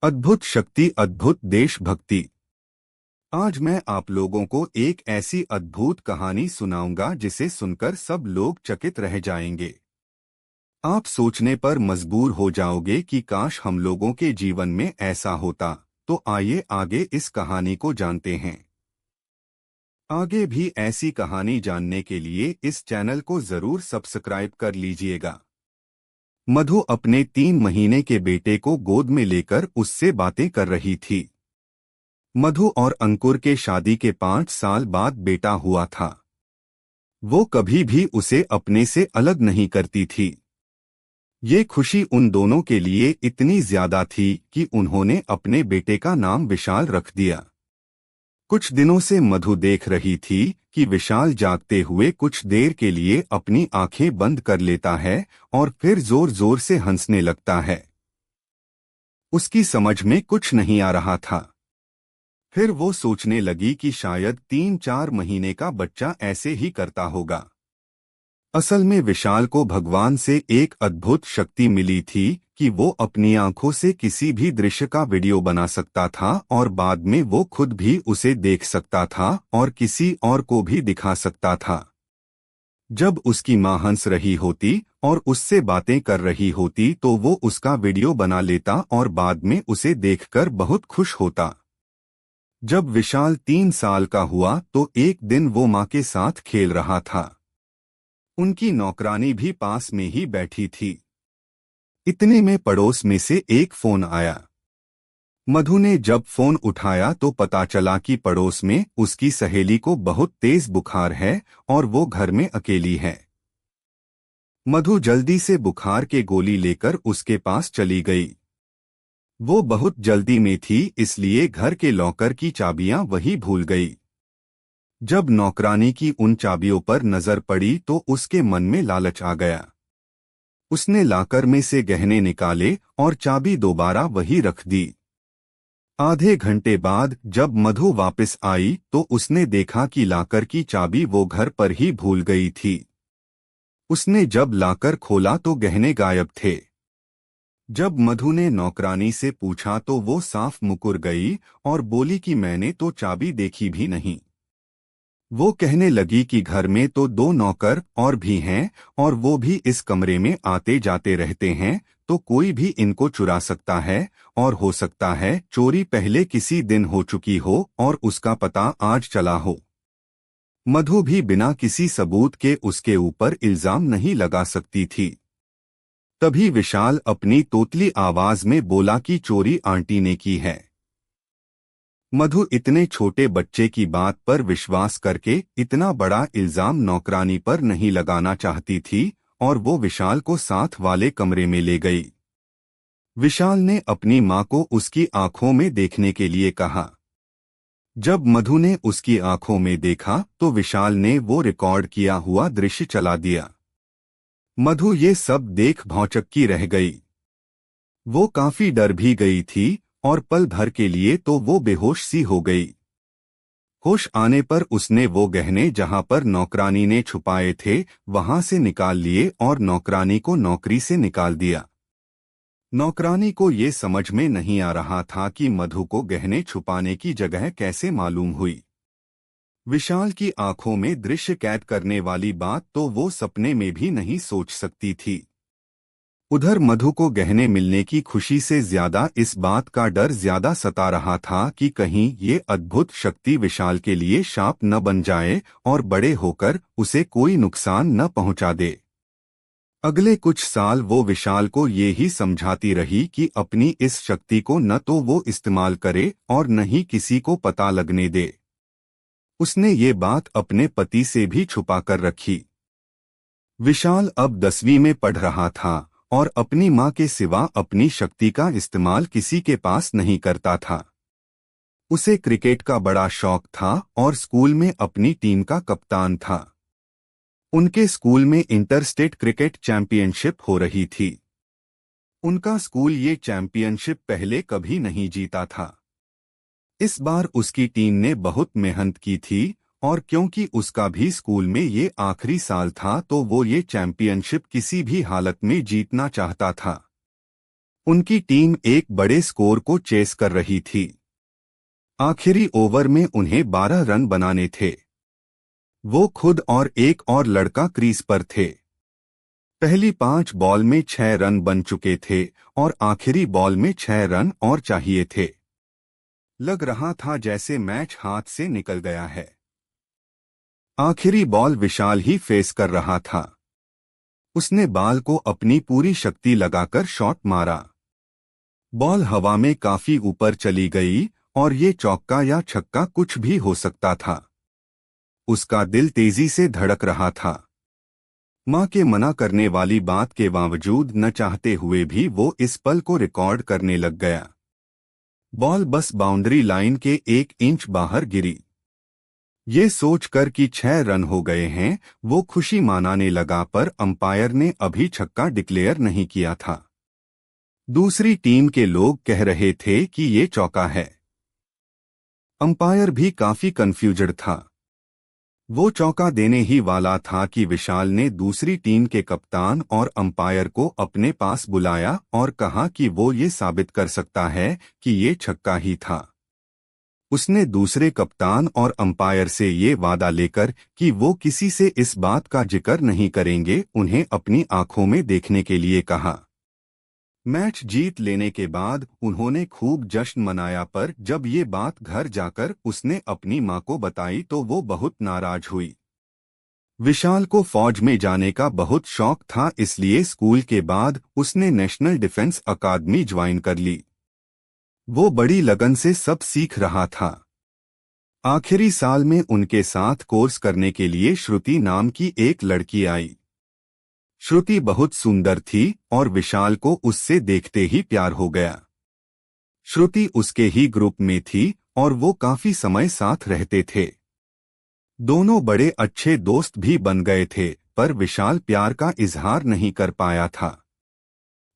अद्भुत शक्ति, अद्भुत देशभक्ति। आज मैं आप लोगों को एक ऐसी अद्भुत कहानी सुनाऊंगा जिसे सुनकर सब लोग चकित रह जाएंगे। आप सोचने पर मजबूर हो जाओगे कि काश हम लोगों के जीवन में ऐसा होता। तो आइए आगे इस कहानी को जानते हैं। आगे भी ऐसी कहानी जानने के लिए इस चैनल को जरूर सब्सक्राइब कर लीजिएगा। मधु अपने 3 महीने के बेटे को गोद में लेकर उससे बातें कर रही थी। मधु और अंकुर के शादी के 5 साल बाद बेटा हुआ था। वो कभी भी उसे अपने से अलग नहीं करती थी। ये खुशी उन दोनों के लिए इतनी ज्यादा थी कि उन्होंने अपने बेटे का नाम विशाल रख दिया। कुछ दिनों से मधु देख रही थी कि विशाल जागते हुए कुछ देर के लिए अपनी आंखें बंद कर लेता है और फिर जोर जोर से हंसने लगता है। उसकी समझ में कुछ नहीं आ रहा था। फिर वो सोचने लगी कि शायद 3-4 महीने का बच्चा ऐसे ही करता होगा। असल में विशाल को भगवान से एक अद्भुत शक्ति मिली थी कि वो अपनी आंखों से किसी भी दृश्य का वीडियो बना सकता था और बाद में वो खुद भी उसे देख सकता था और किसी और को भी दिखा सकता था। जब उसकी माँ हंस रही होती और उससे बातें कर रही होती तो वो उसका वीडियो बना लेता और बाद में उसे देखकर बहुत खुश होता। जब विशाल 3 साल का हुआ तो एक दिन वो माँ के साथ खेल रहा था। उनकी नौकरानी भी पास में ही बैठी थी। इतने में पड़ोस में से एक फोन आया। मधु ने जब फोन उठाया तो पता चला कि पड़ोस में उसकी सहेली को बहुत तेज बुखार है और वो घर में अकेली है। मधु जल्दी से बुखार के गोली लेकर उसके पास चली गई। वो बहुत जल्दी में थी इसलिए घर के लॉकर की चाबियां वही भूल गई। जब नौकरानी की उन चाबियों पर नजर पड़ी तो उसके मन में लालच आ गया। उसने लॉकर में से गहने निकाले और चाबी दोबारा वही रख दी। आधे घंटे बाद जब मधु वापस आई तो उसने देखा कि लॉकर की चाबी वो घर पर ही भूल गई थी। उसने जब लॉकर खोला तो गहने गायब थे। जब मधु ने नौकरानी से पूछा तो वो साफ मुकर गई और बोली कि मैंने तो चाबी देखी भी नहीं। वो कहने लगी कि घर में तो 2 नौकर और भी हैं और वो भी इस कमरे में आते जाते रहते हैं, तो कोई भी इनको चुरा सकता है और हो सकता है चोरी पहले किसी दिन हो चुकी हो और उसका पता आज चला हो। मधु भी बिना किसी सबूत के उसके ऊपर इल्जाम नहीं लगा सकती थी। तभी विशाल अपनी तोतली आवाज में बोला कि चोरी आंटी ने की है। मधु इतने छोटे बच्चे की बात पर विश्वास करके इतना बड़ा इल्जाम नौकरानी पर नहीं लगाना चाहती थी और वो विशाल को साथ वाले कमरे में ले गई। विशाल ने अपनी माँ को उसकी आंखों में देखने के लिए कहा। जब मधु ने उसकी आंखों में देखा तो विशाल ने वो रिकॉर्ड किया हुआ दृश्य चला दिया। मधु ये सब देख भौचक्की रह गई। वो काफी डर भी गई थी और पल भर के लिए तो वो बेहोश सी हो गई। होश आने पर उसने वो गहने जहां पर नौकरानी ने छुपाए थे वहां से निकाल लिए और नौकरानी को नौकरी से निकाल दिया। नौकरानी को ये समझ में नहीं आ रहा था कि मधु को गहने छुपाने की जगह कैसे मालूम हुई। विशाल की आंखों में दृश्य कैद करने वाली बात तो वो सपने में भी नहीं सोच सकती थी। उधर मधु को गहने मिलने की खुशी से ज्यादा इस बात का डर ज्यादा सता रहा था कि कहीं ये अद्भुत शक्ति विशाल के लिए शाप न बन जाए और बड़े होकर उसे कोई नुकसान न पहुंचा दे। अगले कुछ साल वो विशाल को ये ही समझाती रही कि अपनी इस शक्ति को न तो वो इस्तेमाल करे और न ही किसी को पता लगने दे। उसने ये बात अपने पति से भी छुपा कर रखी। विशाल अब 10वीं में पढ़ रहा था और अपनी माँ के सिवा अपनी शक्ति का इस्तेमाल किसी के पास नहीं करता था। उसे क्रिकेट का बड़ा शौक था और स्कूल में अपनी टीम का कप्तान था। उनके स्कूल में इंटर स्टेट क्रिकेट चैंपियनशिप हो रही थी। उनका स्कूल ये चैंपियनशिप पहले कभी नहीं जीता था। इस बार उसकी टीम ने बहुत मेहनत की थी और क्योंकि उसका भी स्कूल में ये आखिरी साल था तो वो ये चैंपियनशिप किसी भी हालत में जीतना चाहता था। उनकी टीम एक बड़े स्कोर को चेस कर रही थी। आखिरी ओवर में उन्हें 12 रन बनाने थे। वो खुद और एक और लड़का क्रीज पर थे। पहली 5 बॉल में 6 रन बन चुके थे और आखिरी बॉल में 6 रन और चाहिए थे। लग रहा था जैसे मैच हाथ से निकल गया है। आखिरी बॉल विशाल ही फेस कर रहा था। उसने बॉल को अपनी पूरी शक्ति लगाकर शॉट मारा। बॉल हवा में काफी ऊपर चली गई और ये चौका या छक्का कुछ भी हो सकता था। उसका दिल तेजी से धड़क रहा था। मां के मना करने वाली बात के बावजूद न चाहते हुए भी वो इस पल को रिकॉर्ड करने लग गया। बॉल बस बाउंड्री लाइन के 1 इंच बाहर गिरी। ये सोचकर कि 6 रन हो गए हैं, वो खुशी मनाने लगा, पर अंपायर ने अभी छक्का डिक्लेयर नहीं किया था। दूसरी टीम के लोग कह रहे थे कि ये चौका है। अंपायर भी काफी कंफ्यूज्ड था। वो चौका देने ही वाला था कि विशाल ने दूसरी टीम के कप्तान और अंपायर को अपने पास बुलाया और कहा कि वो ये साबित कर सकता है कि ये छक्का ही था। उसने दूसरे कप्तान और अंपायर से ये वादा लेकर कि वो किसी से इस बात का जिक्र नहीं करेंगे, उन्हें अपनी आंखों में देखने के लिए कहा। मैच जीत लेने के बाद उन्होंने खूब जश्न मनाया, पर जब ये बात घर जाकर उसने अपनी मां को बताई तो वो बहुत नाराज हुई। विशाल को फौज में जाने का बहुत शौक था, इसलिए स्कूल के बाद उसने नेशनल डिफेंस अकादमी ज्वाइन कर ली। वो बड़ी लगन से सब सीख रहा था। आखिरी साल में उनके साथ कोर्स करने के लिए श्रुति नाम की एक लड़की आई। श्रुति बहुत सुंदर थी और विशाल को उससे देखते ही प्यार हो गया। श्रुति उसके ही ग्रुप में थी और वो काफी समय साथ रहते थे। दोनों बड़े अच्छे दोस्त भी बन गए थे, पर विशाल प्यार का इजहार नहीं कर पाया था।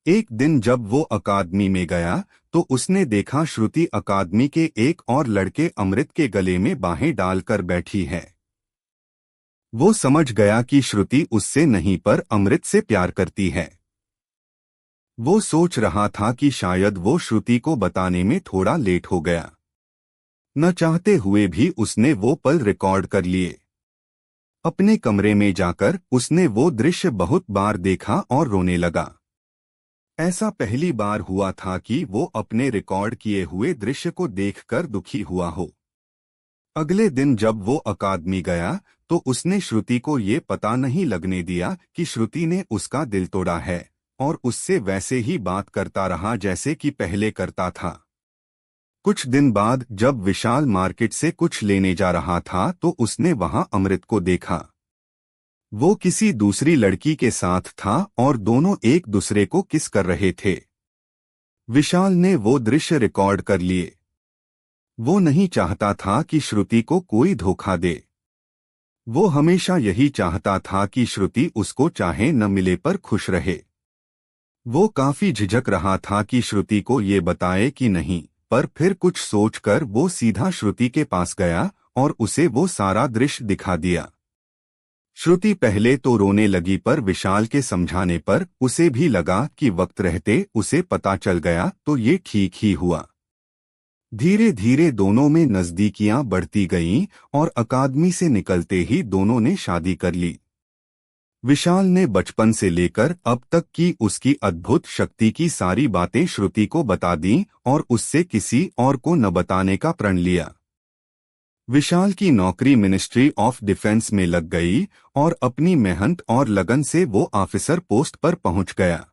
एक दिन जब वो अकादमी में गया तो उसने देखा श्रुति अकादमी के एक और लड़के अमृत के गले में बाहें डालकर बैठी है। वो समझ गया कि श्रुति उससे नहीं पर अमृत से प्यार करती है। वो सोच रहा था कि शायद वो श्रुति को बताने में थोड़ा लेट हो गया। न चाहते हुए भी उसने वो पल रिकॉर्ड कर लिए। अपने कमरे में जाकर उसने वो दृश्य बहुत बार देखा और रोने लगा। ऐसा पहली बार हुआ था कि वो अपने रिकॉर्ड किए हुए दृश्य को देखकर दुखी हुआ हो। अगले दिन जब वो अकादमी गया तो उसने श्रुति को ये पता नहीं लगने दिया कि श्रुति ने उसका दिल तोड़ा है और उससे वैसे ही बात करता रहा जैसे कि पहले करता था। कुछ दिन बाद जब विशाल मार्केट से कुछ लेने जा रहा था तो उसने वहां अमृत को देखा। वो किसी दूसरी लड़की के साथ था और दोनों एक दूसरे को किस कर रहे थे। विशाल ने वो दृश्य रिकॉर्ड कर लिए। वो नहीं चाहता था कि श्रुति को कोई धोखा दे। वो हमेशा यही चाहता था कि श्रुति उसको चाहे न मिले पर खुश रहे। वो काफी झिझक रहा था कि श्रुति को ये बताए कि नहीं, पर फिर कुछ सोचकर वो सीधा श्रुति के पास गया और उसे वो सारा दृश्य दिखा दिया। श्रुति पहले तो रोने लगी, पर विशाल के समझाने पर उसे भी लगा कि वक्त रहते उसे पता चल गया तो ये ठीक ही हुआ। धीरे धीरे दोनों में नजदीकियां बढ़ती गईं और अकादमी से निकलते ही दोनों ने शादी कर ली। विशाल ने बचपन से लेकर अब तक की उसकी अद्भुत शक्ति की सारी बातें श्रुति को बता दी और उससे किसी और को न बताने का प्रण लिया। विशाल की नौकरी मिनिस्ट्री ऑफ डिफेंस में लग गई और अपनी मेहनत और लगन से वो ऑफिसर पोस्ट पर पहुंच गया।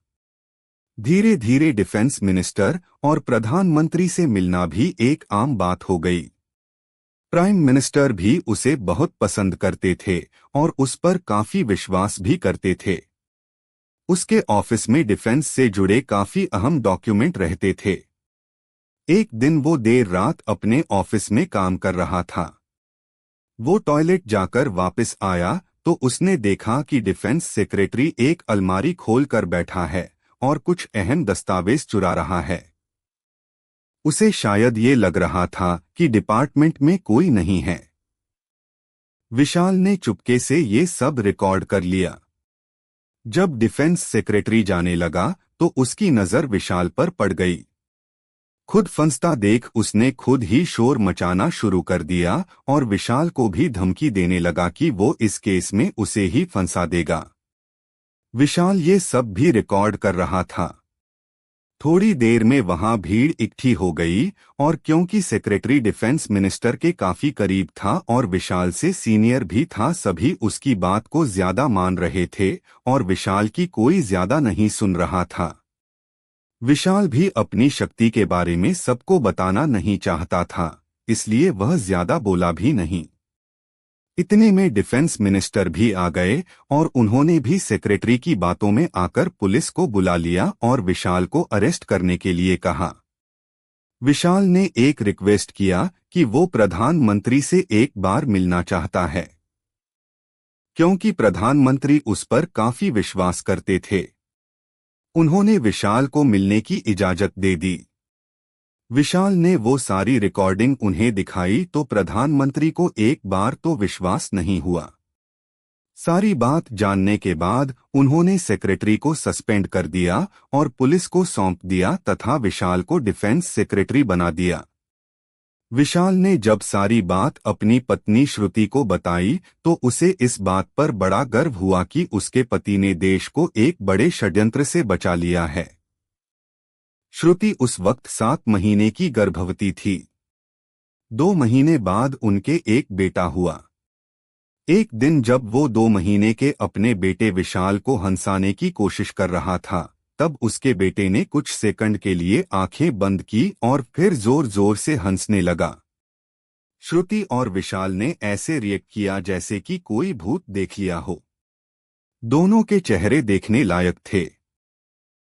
धीरे धीरे डिफेंस मिनिस्टर और प्रधानमंत्री से मिलना भी एक आम बात हो गई। प्राइम मिनिस्टर भी उसे बहुत पसंद करते थे और उस पर काफी विश्वास भी करते थे। उसके ऑफिस में डिफेंस से जुड़े काफी अहम डॉक्यूमेंट रहते थे। एक दिन वो देर रात अपने ऑफिस में काम कर रहा था। वो टॉयलेट जाकर वापस आया तो उसने देखा कि डिफेंस सेक्रेटरी एक अलमारी खोलकर बैठा है और कुछ अहम दस्तावेज चुरा रहा है। उसे शायद ये लग रहा था कि डिपार्टमेंट में कोई नहीं है। विशाल ने चुपके से ये सब रिकॉर्ड कर लिया। जब डिफेंस सेक्रेटरी जाने लगा तो उसकी नजर विशाल पर पड़ गई। खुद फंसता देख उसने खुद ही शोर मचाना शुरू कर दिया और विशाल को भी धमकी देने लगा कि वो इस केस में उसे ही फंसा देगा। विशाल ये सब भी रिकॉर्ड कर रहा था। थोड़ी देर में वहां भीड़ इकट्ठी हो गई और क्योंकि सेक्रेटरी डिफेंस मिनिस्टर के काफी करीब था और विशाल से सीनियर भी था, सभी उसकी बात को ज्यादा मान रहे थे और विशाल की कोई ज्यादा नहीं सुन रहा था। विशाल भी अपनी शक्ति के बारे में सबको बताना नहीं चाहता था, इसलिए वह ज्यादा बोला भी नहीं। इतने में डिफेंस मिनिस्टर भी आ गए और उन्होंने भी सेक्रेटरी की बातों में आकर पुलिस को बुला लिया और विशाल को अरेस्ट करने के लिए कहा। विशाल ने एक रिक्वेस्ट किया कि वो प्रधानमंत्री से एक बार मिलना चाहता है, क्योंकि प्रधानमंत्री उस पर काफी विश्वास करते थे। उन्होंने विशाल को मिलने की इजाजत दे दी। विशाल ने वो सारी रिकॉर्डिंग उन्हें दिखाई तो प्रधानमंत्री को एक बार तो विश्वास नहीं हुआ। सारी बात जानने के बाद उन्होंने सेक्रेटरी को सस्पेंड कर दिया और पुलिस को सौंप दिया तथा विशाल को डिफेंस सेक्रेटरी बना दिया। विशाल ने जब सारी बात अपनी पत्नी श्रुति को बताई तो उसे इस बात पर बड़ा गर्व हुआ कि उसके पति ने देश को एक बड़े षड्यंत्र से बचा लिया है। श्रुति उस वक्त 7 महीने की गर्भवती थी। 2 महीने बाद उनके एक बेटा हुआ। एक दिन जब वो 2 महीने के अपने बेटे विशाल को हंसाने की कोशिश कर रहा था, तब उसके बेटे ने कुछ सेकंड के लिए आंखें बंद की और फिर जोर जोर से हंसने लगा। श्रुति और विशाल ने ऐसे रिएक्ट किया जैसे कि कोई भूत देख लिया हो। दोनों के चेहरे देखने लायक थे।